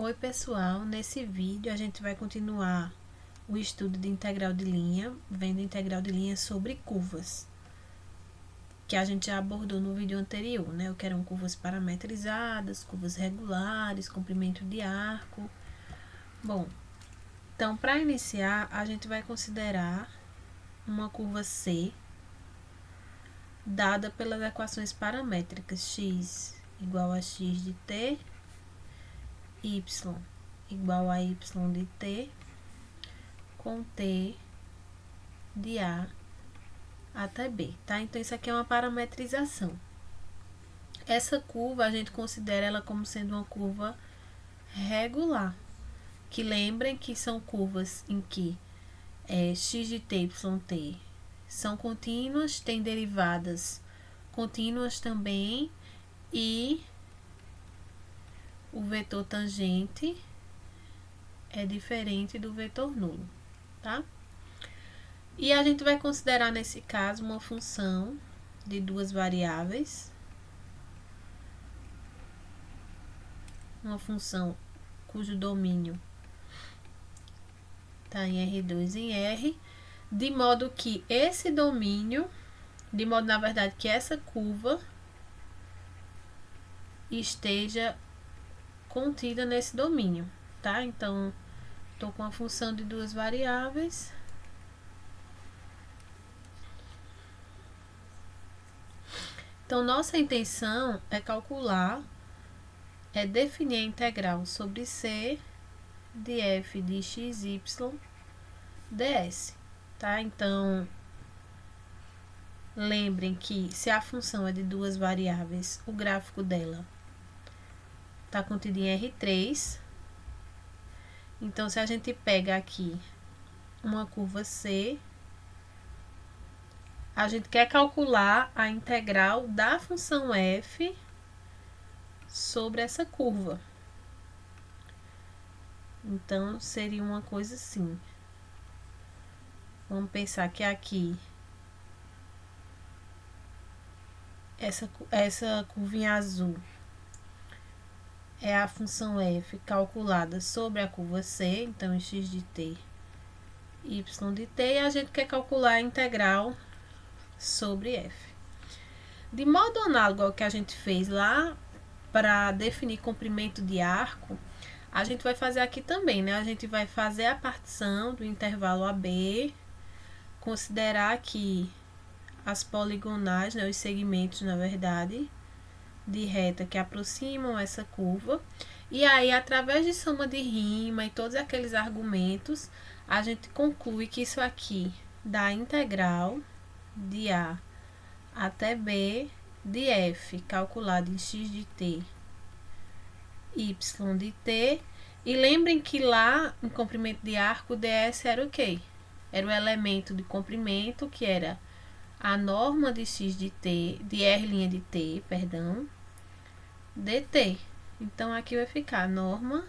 Oi pessoal, nesse vídeo a gente vai continuar o estudo de integral de linha, vendo integral de linha sobre curvas, que a gente já abordou no vídeo anterior, né? O que eram curvas parametrizadas, curvas regulares, comprimento de arco. Bom, então para iniciar a gente vai considerar uma curva C dada pelas equações paramétricas x igual a x de t, y igual a y de t, com t de A até B, tá? Então, isso aqui é uma parametrização. Essa curva, a gente considera ela como sendo uma curva regular, que lembrem que são curvas em que x de t, y t são contínuas, tem derivadas contínuas também, e o vetor tangente é diferente do vetor nulo, tá? E a gente vai considerar nesse caso uma função de duas variáveis, uma função cujo domínio está em R2 em R, de modo que esse domínio, de modo na verdade que essa curva esteja contida nesse domínio, tá? Então, estou com a função de duas variáveis. Então, nossa intenção é calcular, definir a integral sobre C de f de xy ds, tá? Então, lembrem que se a função é de duas variáveis, o gráfico dela está contido em R3. Então, se a gente pega aqui uma curva C, a gente quer calcular a integral da função f sobre essa curva. Então, seria uma coisa assim. Vamos pensar que aqui, essa curvinha azul é a função f calculada sobre a curva C, então x de t, y de t, e a gente quer calcular a integral sobre f. De modo análogo ao que a gente fez lá para definir comprimento de arco, a gente vai fazer aqui também, né? A gente vai fazer a partição do intervalo AB, considerar aqui as poligonais, né, os segmentos, na verdade, de reta que aproximam essa curva. E aí, através de soma de rima e todos aqueles argumentos, a gente conclui que isso aqui dá a integral de A até B de f, calculado em x de t, y de t. E lembrem que lá, em comprimento de arco, ds era o quê? Era o elemento de comprimento, que era a norma de x de t, de r' de t, perdão, dt. Então, aqui vai ficar a norma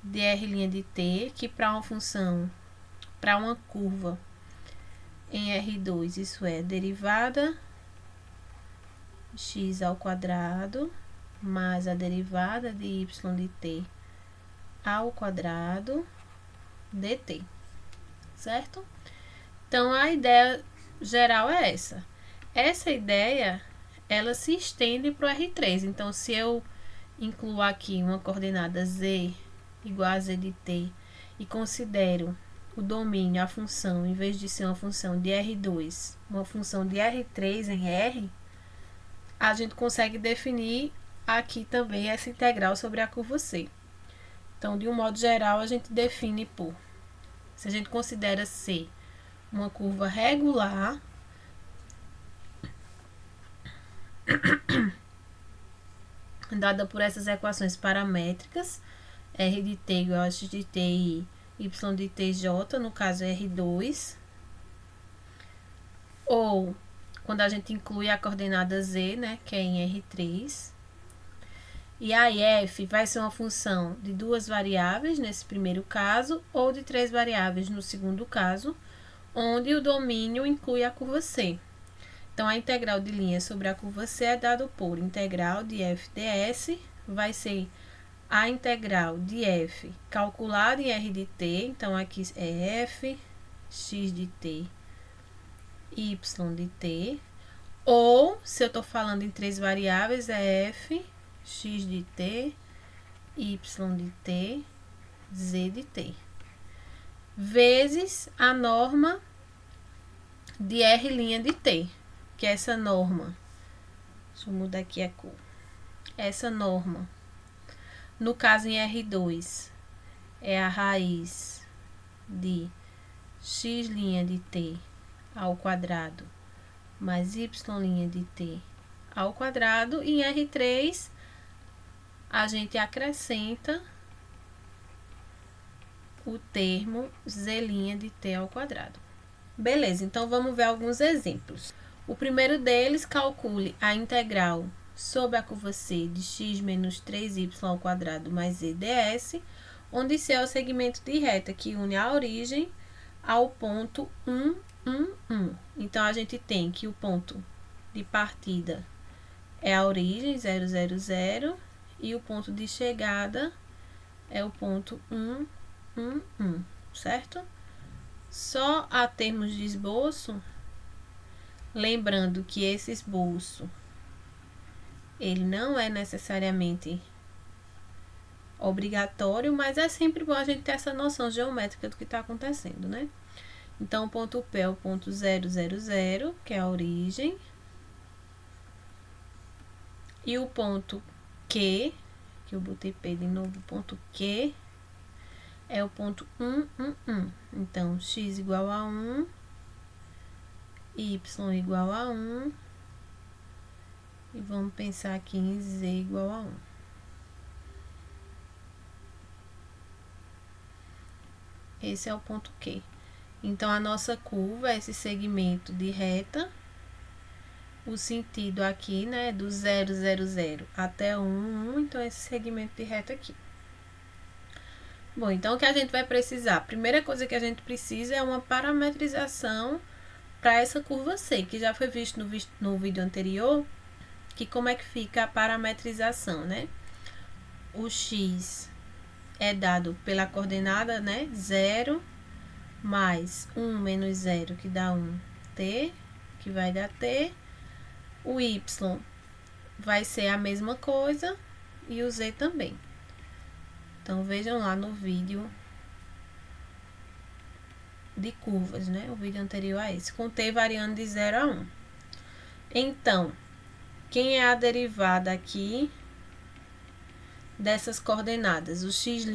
de r' de t, que para uma função, para uma curva em R2, isso é derivada x ao quadrado mais a derivada de y de t ao quadrado dt, certo? Então, a ideia geral é essa. Essa ideia, ela se estende para o R3. Então, se eu incluo aqui uma coordenada z igual a z de t e considero o domínio, a função, em vez de ser uma função de R2, uma função de R3 em R, a gente consegue definir aqui também essa integral sobre a curva C. Então, de um modo geral, a gente define por, se a gente considera C uma curva regular, dada por essas equações paramétricas, R de t igual a x de t e y de tj, no caso R2, ou quando a gente inclui a coordenada z, né, que é em R3. E aí f vai ser uma função de duas variáveis nesse primeiro caso, ou de três variáveis no segundo caso, onde o domínio inclui a curva C. Então, a integral de linha sobre a curva C é dado por integral de f ds, vai ser a integral de f calculada em r de t, então aqui é f, x de t, y de t, ou, se eu estou falando em 3 variáveis, é f, x de t, y de t, z de t, vezes a norma de r' de t, que é essa norma. Deixa eu mudar aqui a cor. Essa norma, no caso em R2, é a raiz de x' de t ao quadrado mais y' de t ao quadrado, e em R3 a gente acrescenta o termo z' de t ao quadrado. Beleza, então vamos ver alguns exemplos. O primeiro deles, calcule a integral sobre a curva C de x menos 3y ao quadrado mais z ds, onde C é o segmento de reta que une a origem ao ponto 1, 1, 1. Então, a gente tem que o ponto de partida é a origem, 0, 0, 0, e o ponto de chegada é o ponto 1, 1, 1, certo? Só a termos de esboço, lembrando que esse esboço, ele não é necessariamente obrigatório, mas é sempre bom a gente ter essa noção geométrica do que está acontecendo, né? Então, o ponto P é o ponto 0, 0, 0, que é a origem. E o ponto Q, que eu botei P de novo, o ponto Q é o ponto 1, 1, 1. Então, x igual a 1, y igual a 1, e vamos pensar aqui em z igual a 1. Esse é o ponto Q. Então, a nossa curva é esse segmento de reta. O sentido aqui, né, do 0, 0, 0 até 1, 1, então esse segmento de reta aqui. Bom, então o que a gente vai precisar? A primeira coisa que a gente precisa é uma parametrização para essa curva C, que já foi visto no vídeo anterior, que como é que fica a parametrização, né? O x é dado pela coordenada, né, 0, mais 1 menos 0, que dá 1, t, que vai dar t. O y vai ser a mesma coisa e o z também. Então, vejam lá no vídeo de curvas, né? O vídeo anterior a esse, com t variando de 0 a 1. Então, quem é a derivada aqui dessas coordenadas? O x'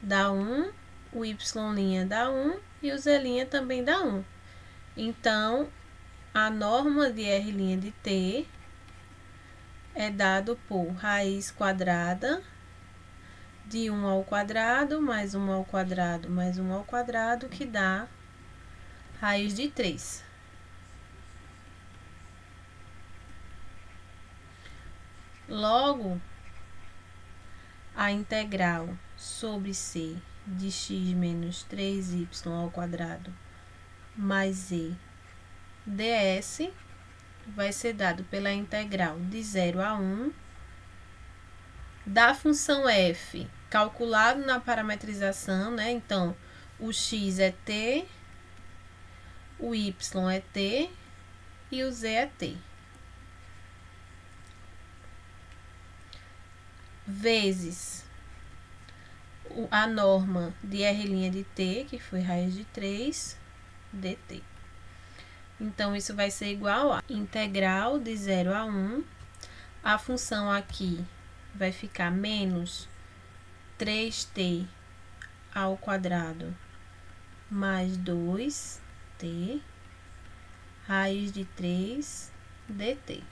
dá 1, o y' dá 1 e o z' também dá 1. Então, a norma de r' de t é dado por raiz quadrada de 1 ao quadrado, mais 1 ao quadrado, mais 1 ao quadrado, que dá raiz de 3. Logo, a integral sobre C de x menos 3y ao quadrado mais z ds vai ser dado pela integral de 0 a 1 da função f calculado na parametrização, né? Então, o x é t, o y é t e o z é t. Vezes a norma de r' de t, que foi raiz de 3, dt. Então, isso vai ser igual a integral de 0 a 1. A função aqui vai ficar menos 3t ao quadrado mais 2t, raiz de 3, dt.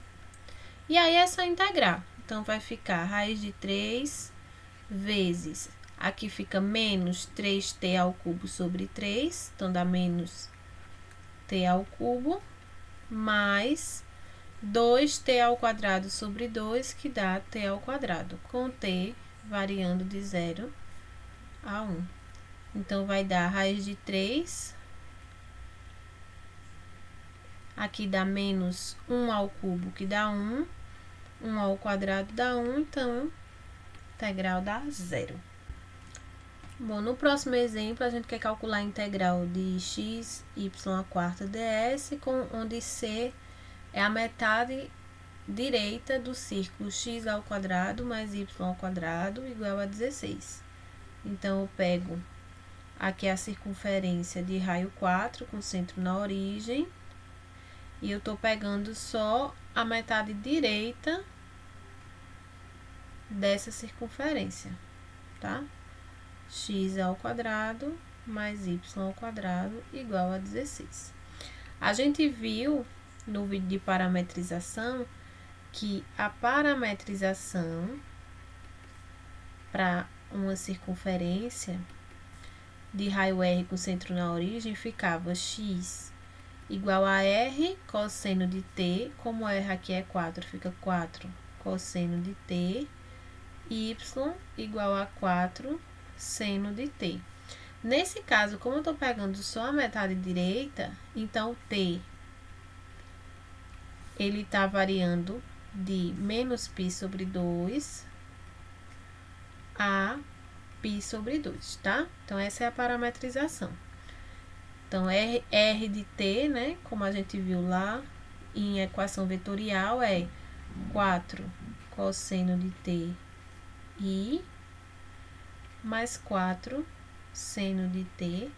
E aí é só integrar. Então, vai ficar raiz de 3 vezes, aqui fica menos 3t ao cubo sobre 3, então dá menos t ao cubo, mais 2t ao quadrado sobre 2, que dá t ao quadrado, com t variando de 0 a 1. Então, vai dar raiz de 3, aqui dá menos 1 ao cubo, que dá 1, 1 ao quadrado dá 1, então integral dá zero. Bom, no próximo exemplo, a gente quer calcular a integral de x, y à quarta ds, onde c é a metade direita do círculo x ao quadrado mais y ao quadrado igual a 16. Então, eu pego aqui a circunferência de raio 4 com centro na origem. E eu tô pegando só a metade direita dessa circunferência, tá? X ao quadrado mais y ao quadrado igual a 16. A gente viu no vídeo de parametrização que a parametrização para uma circunferência de raio R com centro na origem ficava x igual a R cosseno de t, como R aqui é 4, fica 4 cosseno de t, y igual a 4 seno de t. Nesse caso, como eu estou pegando só a metade direita, então t ele está variando de menos π sobre 2 a π sobre 2, tá? Então, essa é a parametrização. Então, R de t, né, como a gente viu lá em equação vetorial, é 4 cosseno de t i mais 4 seno de t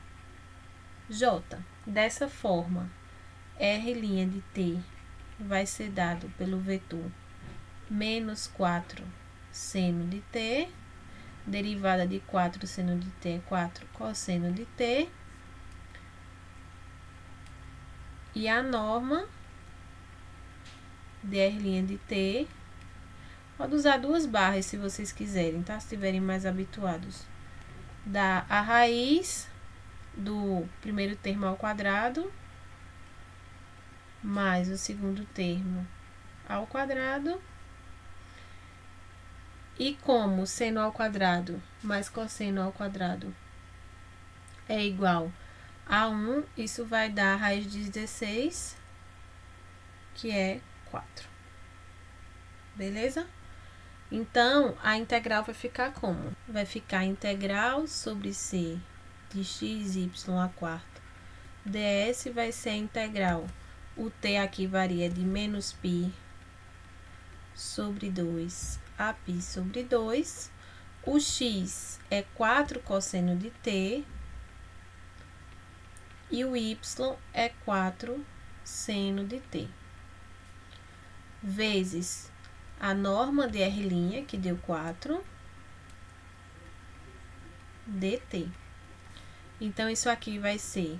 j. Dessa forma, R' de t vai ser dado pelo vetor menos 4 seno de t, derivada de 4 seno de t é 4 cosseno de t, e a norma de R' de t, pode usar duas barras se vocês quiserem, tá? Se estiverem mais habituados. Dá a raiz do primeiro termo ao quadrado, mais o segundo termo ao quadrado. E como seno ao quadrado mais cosseno ao quadrado é igual a 1, isso vai dar a raiz de 16, que é 4. Beleza? Então, a integral vai ficar como? Vai ficar integral sobre c de x, y à quarta ds vai ser a integral. O t aqui varia de menos π sobre 2 a π sobre 2. O x é 4 cosseno de t. E o y é 4 seno de t. Vezes a norma de R', que deu 4, dt. Então, isso aqui vai ser...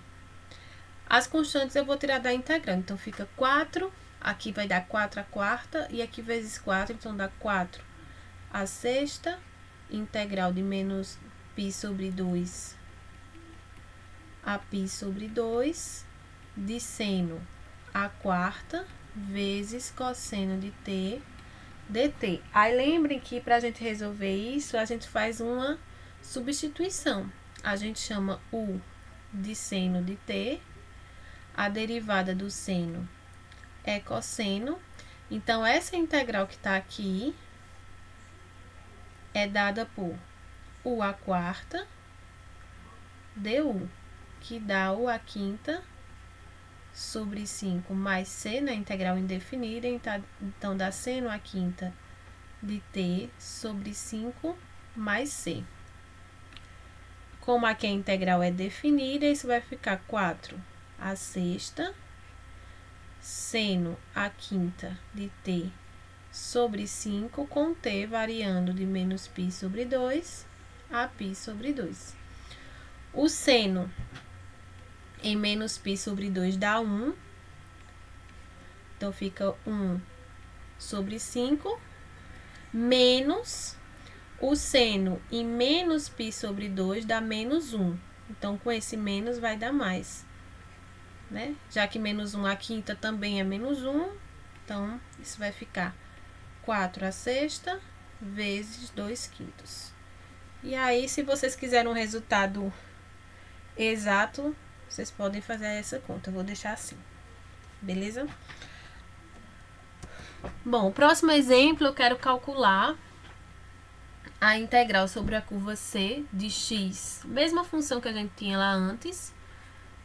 As constantes eu vou tirar da integral. Então, fica 4, aqui vai dar 4 a quarta, e aqui vezes 4, então dá 4 a sexta, integral de menos π sobre 2 a π sobre 2, de seno a quarta, vezes cosseno de t, dt. Aí, lembrem que para a gente resolver isso, a gente faz uma substituição. A gente chama u de seno de t, a derivada do seno é cosseno. Então, essa integral que está aqui é dada por u à quarta du, que dá u à quinta sobre 5 mais c, na integral indefinida, então dá seno à quinta de t sobre 5 mais c. Como aqui a integral é definida, isso vai ficar 4 a sexta, seno à quinta de t sobre 5, com t variando de menos π sobre 2 a π sobre 2. O seno em menos π sobre 2 dá 1. Então, fica 1 sobre 5, menos o seno em menos π sobre 2 dá menos 1. Então, com esse menos vai dar mais, né? Já que menos 1 à quinta também é menos 1, então, isso vai ficar 4 à sexta vezes 2 quintos. E aí, se vocês quiserem um resultado exato, vocês podem fazer essa conta. Eu vou deixar assim, beleza? Bom, o próximo exemplo eu quero calcular a integral sobre a curva C de x, mesma função que a gente tinha lá antes,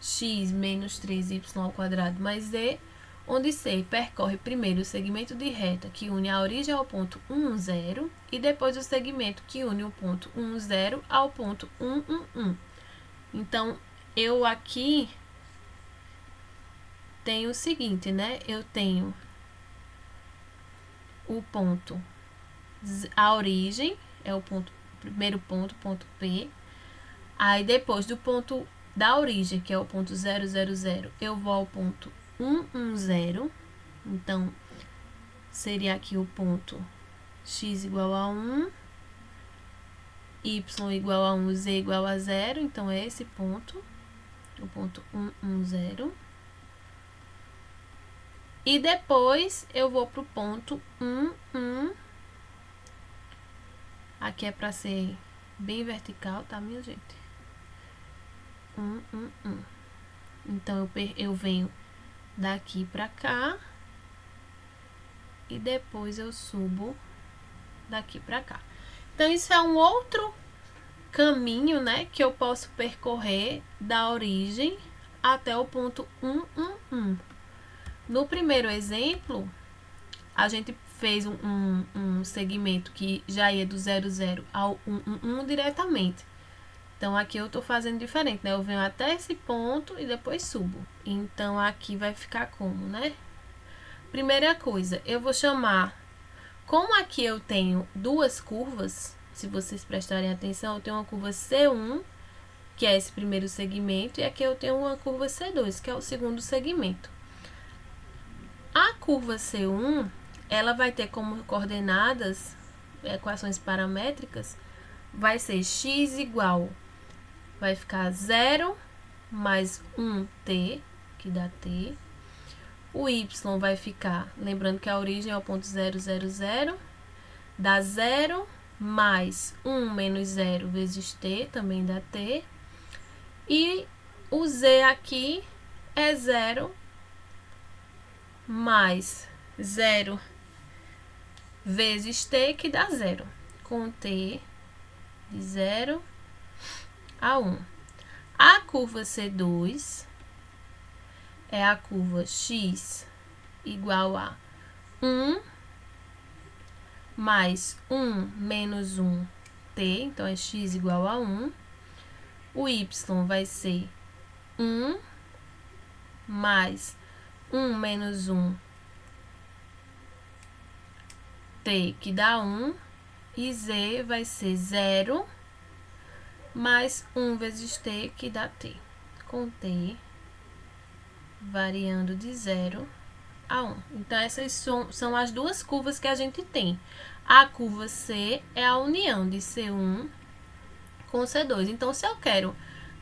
x menos 3y² mais z, onde C percorre primeiro o segmento de reta que une a origem ao ponto 1, 0, e depois o segmento que une o ponto 1, 0 ao ponto 1, 1, 1. Então, eu aqui tenho o seguinte, né? Eu tenho o ponto, a origem, é o primeiro ponto, ponto P. Aí, depois do ponto da origem, que é o ponto 0, 0, 0, eu vou ao ponto 1, 1, 0. Então, seria aqui o ponto x igual a 1, y igual a 1, z igual a 0. Então, é esse ponto, o ponto 1, 1, 0. E depois, eu vou para o ponto 1, 1. Aqui é para ser bem vertical, tá, minha gente? 1, 1, 1. Então, eu venho daqui para cá. E depois eu subo daqui para cá. Então, isso é um outro caminho, né, que eu posso percorrer da origem até o ponto 1, 1, 1. No primeiro exemplo, a gente fez um segmento que já ia do 0, 0 ao 1, 1, 1 diretamente. Então, aqui eu tô fazendo diferente, né? Eu venho até esse ponto e depois subo. Então, aqui vai ficar como, né? Primeira coisa, eu vou chamar... Como aqui eu tenho duas curvas, se vocês prestarem atenção, eu tenho uma curva C1, que é esse primeiro segmento, e aqui eu tenho uma curva C2, que é o segundo segmento. A curva C1, ela vai ter como coordenadas, equações paramétricas, vai ser x igual, vai ficar 0 mais 1t, que dá t. O y vai ficar, lembrando que a origem é o ponto 0, 0, 0, dá 0 mais 1 menos 0 vezes t, também dá t. E o z aqui é 0 mais 0 vezes t, que dá 0, com t de 0 a 1. A curva C2 é a curva x igual a 1 mais 1 menos 1t, então é x igual a 1. O y vai ser 1 mais 1 menos 1t, que dá 1. E z vai ser 0 mais 1 vezes t, que dá t, com t variando de 0 a 1. Então, essas são as duas curvas que a gente tem. A curva C é a união de C1 com C2. Então, se eu quero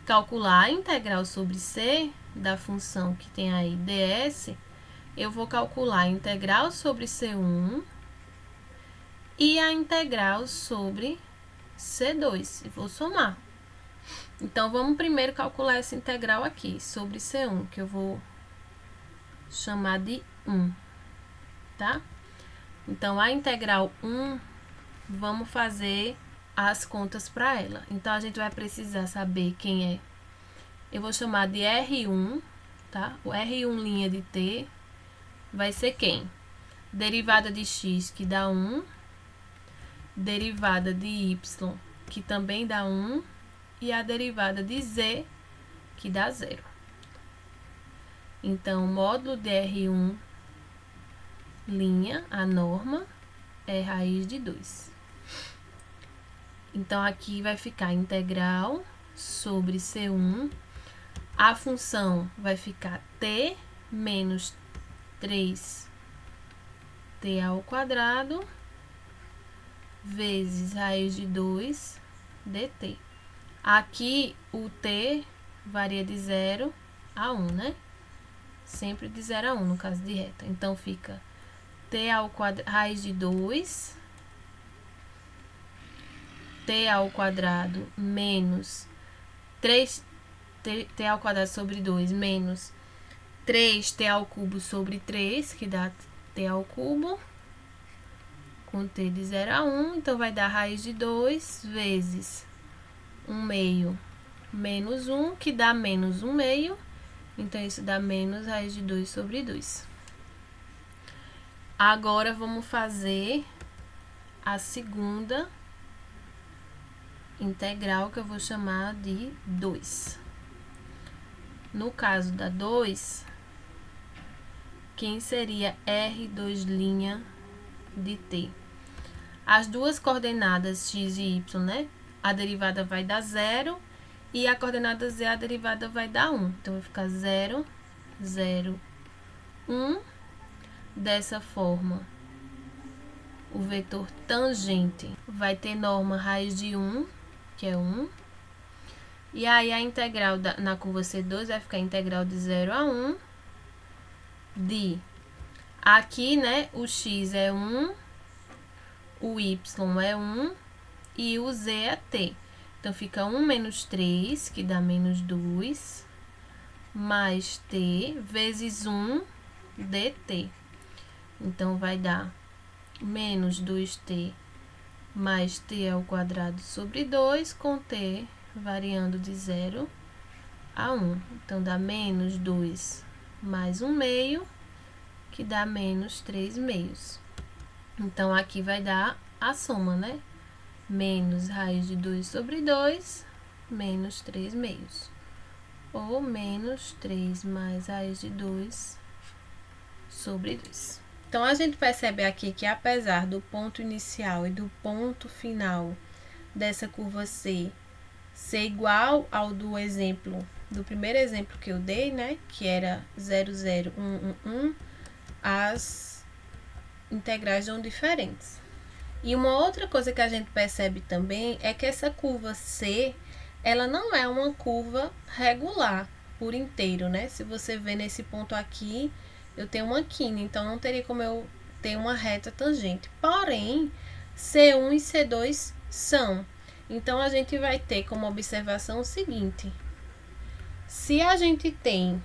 calcular a integral sobre C da função que tem aí ds, eu vou calcular a integral sobre C1 e a integral sobre C2 e vou somar. Então, vamos primeiro calcular essa integral aqui sobre C1, que eu vou chamar de 1, tá? Então, a integral 1, vamos fazer as contas para ela. Então, a gente vai precisar saber quem é. Eu vou chamar de R1, tá? O R1' de t vai ser quem? Derivada de x, que dá 1. Derivada de y, que também dá 1. E a derivada de z, que dá 0. Então, o módulo de R1', a norma, é raiz de 2. Então, aqui vai ficar integral sobre C1. A função vai ficar t menos 3t ao quadrado vezes raiz de 2 dt. Aqui, o t varia de 0 a 1, né? Sempre de 0 a 1, no caso de reta. Então, fica t ao quadrado, raiz de 2, t ao quadrado menos 3, t ao quadrado sobre 2 menos 3t ao cubo sobre 3, que dá t ao cubo, com t de 0 a 1, então vai dar raiz de 2 vezes 1 meio menos 1, que dá menos 1 meio, então isso dá menos raiz de 2 sobre 2. Agora, vamos fazer a segunda integral, que eu vou chamar de 2. No caso da 2, quem seria R2' de t? As duas coordenadas x e y, né? A derivada vai dar 0 e a coordenada z, a derivada vai dar 1. Então, vai ficar 0, 0, 1. Dessa forma, o vetor tangente vai ter norma raiz de 1, que é 1. E aí, a integral na curva C2 vai ficar integral de 0 a 1 de... Aqui, né, o x é 1, o y é 1 e o z é t. Então, fica 1 menos 3, que dá menos 2, mais t, vezes 1 dt. Então, vai dar menos 2t mais t ao quadrado sobre 2, com t variando de 0 a 1. Então, dá menos 2 mais 1 meio, que dá menos 3 meios. Então, aqui vai dar a soma, né? Menos raiz de 2 sobre 2, menos 3 meios. Ou menos 3 mais raiz de 2 sobre 2. Então, a gente percebe aqui que, apesar do ponto inicial e do ponto final dessa curva C ser igual ao do exemplo, do primeiro exemplo que eu dei, né? Que era 0, 0, 1, 1, 1, as integrais são diferentes. E uma outra coisa que a gente percebe também é que essa curva C, ela não é uma curva regular por inteiro, né? Se você vê nesse ponto aqui, eu tenho uma quina, então não teria como eu ter uma reta tangente. Porém, C1 e C2 são. Então, a gente vai ter como observação o seguinte: se a gente tem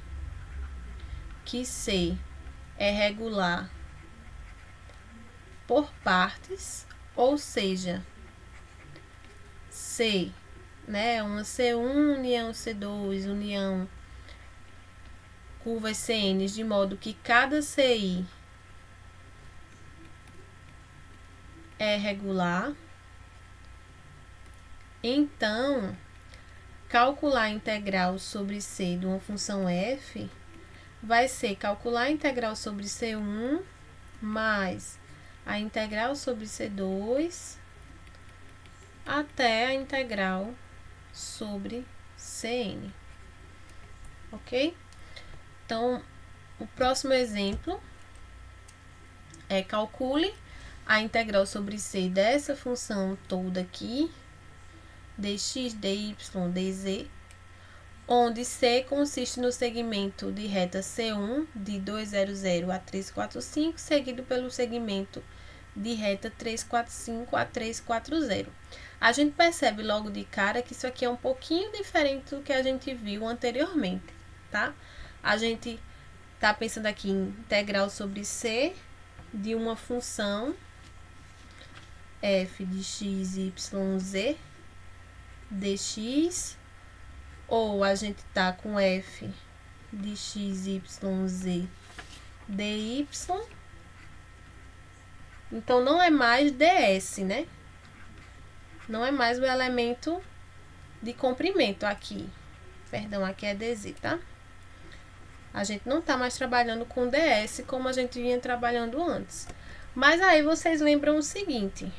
que C é regular por partes, ou seja, C, né, uma C1 união C2, união curvas CN, de modo que cada CI é regular, então, calcular a integral sobre C de uma função f vai ser calcular a integral sobre C1 mais a integral sobre C2 até a integral sobre Cn. Ok? Então, o próximo exemplo é calcule a integral sobre C dessa função toda aqui, dx, dy, dz, onde C consiste no segmento de reta C1 de 200 a 345, seguido pelo segmento de reta 345 a 340. A gente percebe logo de cara que isso aqui é um pouquinho diferente do que a gente viu anteriormente, tá? A gente tá pensando aqui em integral sobre C de uma função f de x, y, z dx, ou a gente tá com f de x, y, z dy. Então, não é mais ds, né? Não é mais o elemento de comprimento aqui. Perdão, aqui é dz, tá? A gente não tá mais trabalhando com ds como a gente vinha trabalhando antes. Mas aí vocês lembram o seguinte: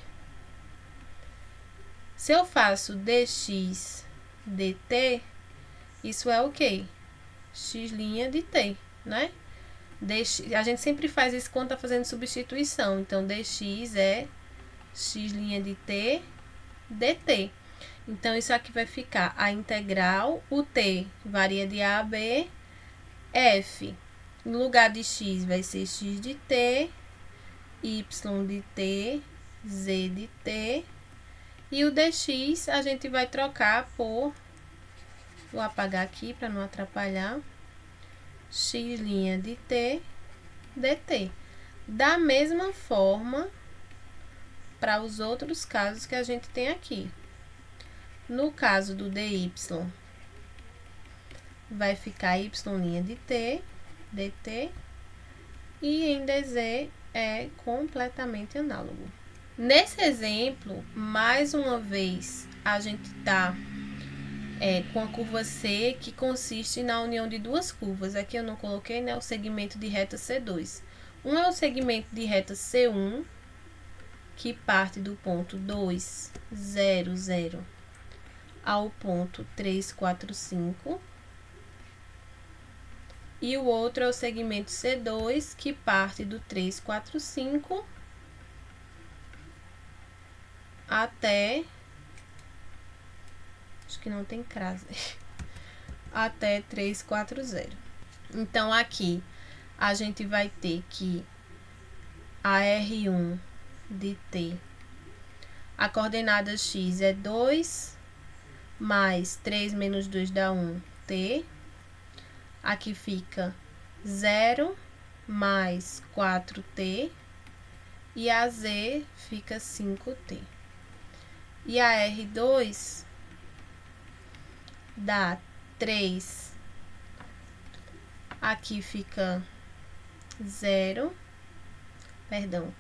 se eu faço dx dt, isso é o quê? X' de t, né? A gente sempre faz isso quando tá fazendo substituição. Então, dx é x' de t dt. Então, isso aqui vai ficar a integral, o t varia de a a b, f, no lugar de x vai ser x de t, y de t, z de t, e o dx a gente vai trocar por, vou apagar aqui para não atrapalhar, x' de t dt. Da mesma forma, para os outros casos que a gente tem aqui. No caso do dy, vai ficar y' de t, dt, e em dz é completamente análogo. Nesse exemplo, mais uma vez, a gente tá com a curva C, que consiste na união de duas curvas. Aqui eu não coloquei, né, o segmento de reta C2. Um é o segmento de reta C1, que parte do ponto 2, 0, 0 ao ponto 3, 4, 5. E o outro é o segmento C2, que parte do 3, 4, 5 até... Acho que não tem crase. Até 3, 4, 0. Então, aqui, a gente vai ter que a R1 de T, a coordenada X é 2, mais 3 menos 2 dá 1, T. Aqui fica 0 mais 4T. E a Z fica 5T. E a R2 dá 3. Aqui fica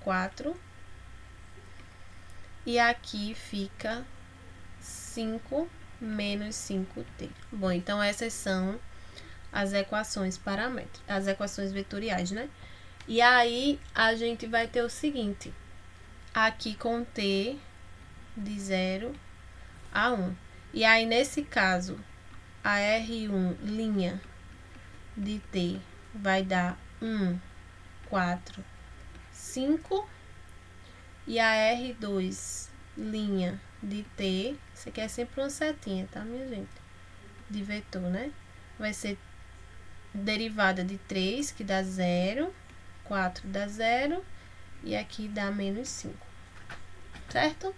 4. E aqui fica 5 menos 5T. Bom, então essas são as equações paramétricas, as equações vetoriais, né? E aí, a gente vai ter o seguinte, aqui com T de 0 a 1. E aí, nesse caso, a R1 linha de T vai dar 1, 4, 5. E a R2 linha de T, isso aqui é sempre uma setinha, tá, minha gente? De vetor, né? Vai ser derivada de 3, que dá 0, 4 dá 0, e aqui dá menos 5, certo?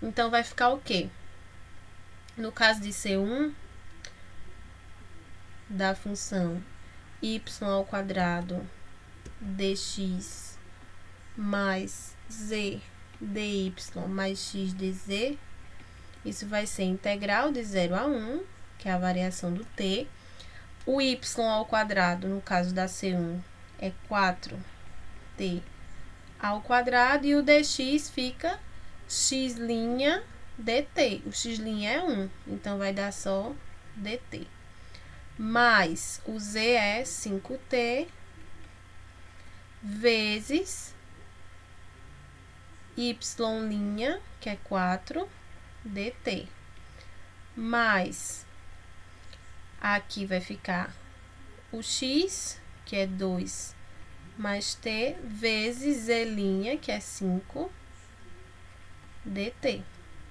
Então, vai ficar o quê? No caso de C1, da função y ao quadrado dx mais z dy mais x dz, isso vai ser integral de 0 a 1, que é a variação do t. O y ao quadrado, no caso da C1, é 4t ao quadrado, e o dx fica x' dt. O x' é 1, então vai dar só dt. Mais o z é 5t vezes y', que é 4, dt. Mais, aqui vai ficar o x, que é 2, mais t, vezes z', que é 5, dt.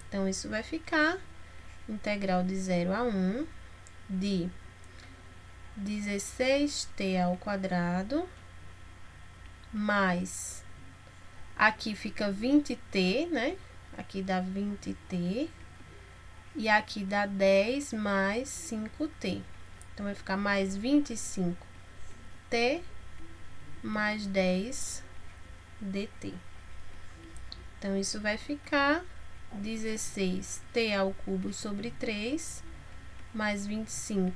Então, isso vai ficar integral de 0 a 1 de 16t ao quadrado, mais, aqui fica 20t, né? Aqui dá 20t, e aqui dá 10 mais 5t. Então, vai ficar mais 25t mais 10 dt. Então, isso vai ficar 16t ao cubo sobre 3, mais 25t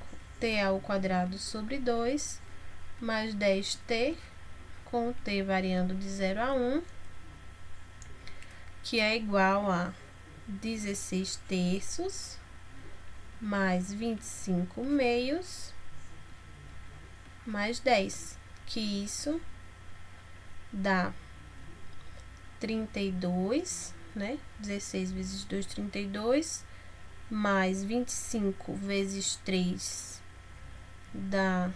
ao quadrado sobre 2, mais 10t, com t variando de 0 a 1, que é igual a 16 terços, mais 25 meios, mais 10, que isso dá 32, né? 16 vezes 2, 32, mais 25 vezes 3 dá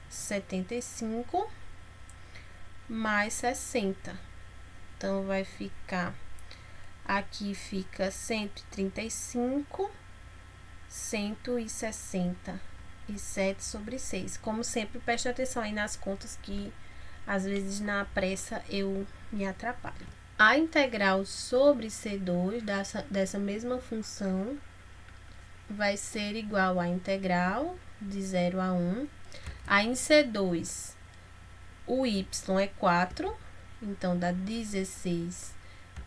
75, mais 60. Então, vai ficar, aqui fica 135, 167 sobre 6. Como sempre, preste atenção aí nas contas, que às vezes na pressa eu me atrapalho. A integral sobre C2 dessa mesma função vai ser igual à integral de 0 a 1. Aí, em C2, o y é 4, então dá 16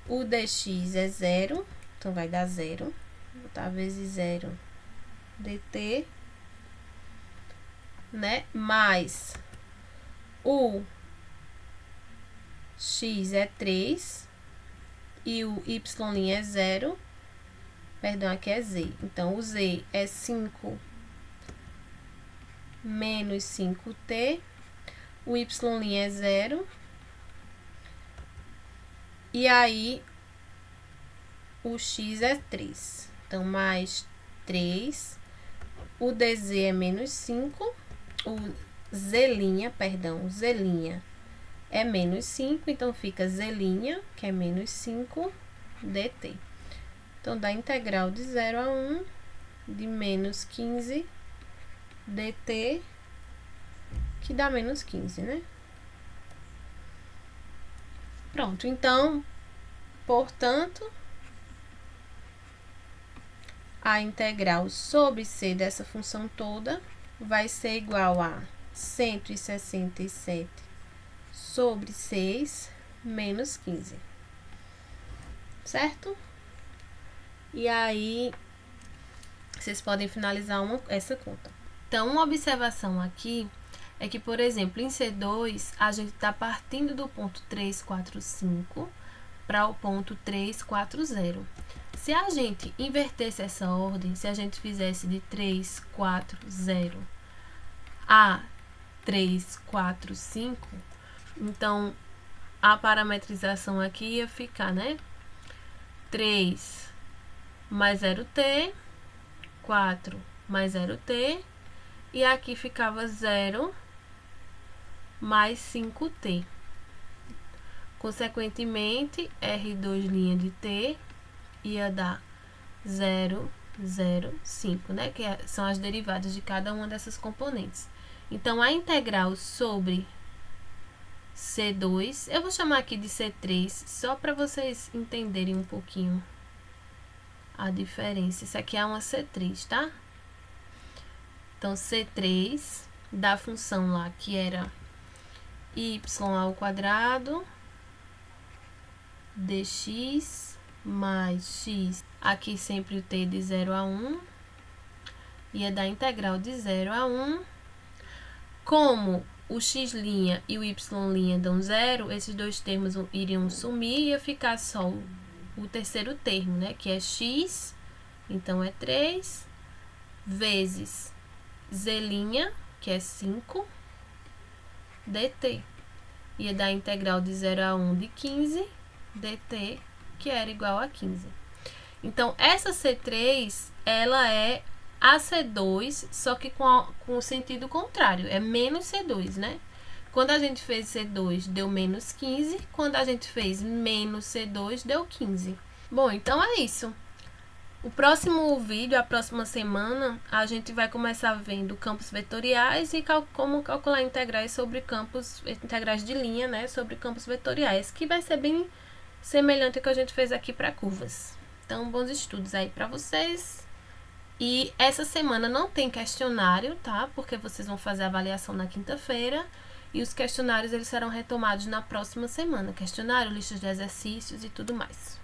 O dx é 0, então vai dar 0. Vou botar vezes 0 dt, né? Mais o x é 3 e o y' é 0. Perdão, aqui é z. Então, o z é 5 menos 5t. O y' é 0. E aí, o x é 3. Então, mais 3. O dz é menos 5. O z', perdão, z' é menos 5. Então, fica z', que é menos 5, dt. Então, dá integral de 0 a 1 de menos 15 dt, que dá menos 15, né? Pronto, então, portanto, a integral sobre c dessa função toda vai ser igual a 167 sobre 6 menos 15. Certo? E aí, vocês podem finalizar essa conta. Então, uma observação aqui é que, por exemplo, em C2, a gente está partindo do ponto 345 para o ponto 340. Se a gente invertesse essa ordem, se a gente fizesse de 340 a 345, então a parametrização aqui ia ficar, né? 3 mais 0t, 4 mais 0t, e aqui ficava 0 mais 5t. Consequentemente, R2' de t ia dar 0,05, né? Que são as derivadas de cada uma dessas componentes. Então, a integral sobre C2, eu vou chamar aqui de C3, só para vocês entenderem um pouquinho a diferença. Isso aqui é uma C3, tá? Então, C3 da função lá, que era y ao quadrado dx mais x, aqui sempre o t de 0 a 1, ia dar integral de 0 a 1. Como o x' e o y' dão 0, esses dois termos iriam sumir e ia ficar só o terceiro termo, né? Que é x, então é 3, vezes z', que é 5, dt. Ia dar integral de 0 a 1 de 15, dt, que era igual a 15. Então, essa C3, ela é a C2, só que com o sentido contrário, é menos C2, né? Quando a gente fez C2, deu menos 15, quando a gente fez menos C2, deu 15. Bom, então é isso. O próximo vídeo, a próxima semana, a gente vai começar vendo campos vetoriais e como calcular integrais sobre integrais de linha, né? Sobre campos vetoriais, que vai ser bem semelhante ao que a gente fez aqui para curvas. Então, bons estudos aí para vocês. E essa semana não tem questionário, tá? Porque vocês vão fazer a avaliação na quinta-feira. E os questionários, eles serão retomados na próxima semana. Questionário, listas de exercícios e tudo mais.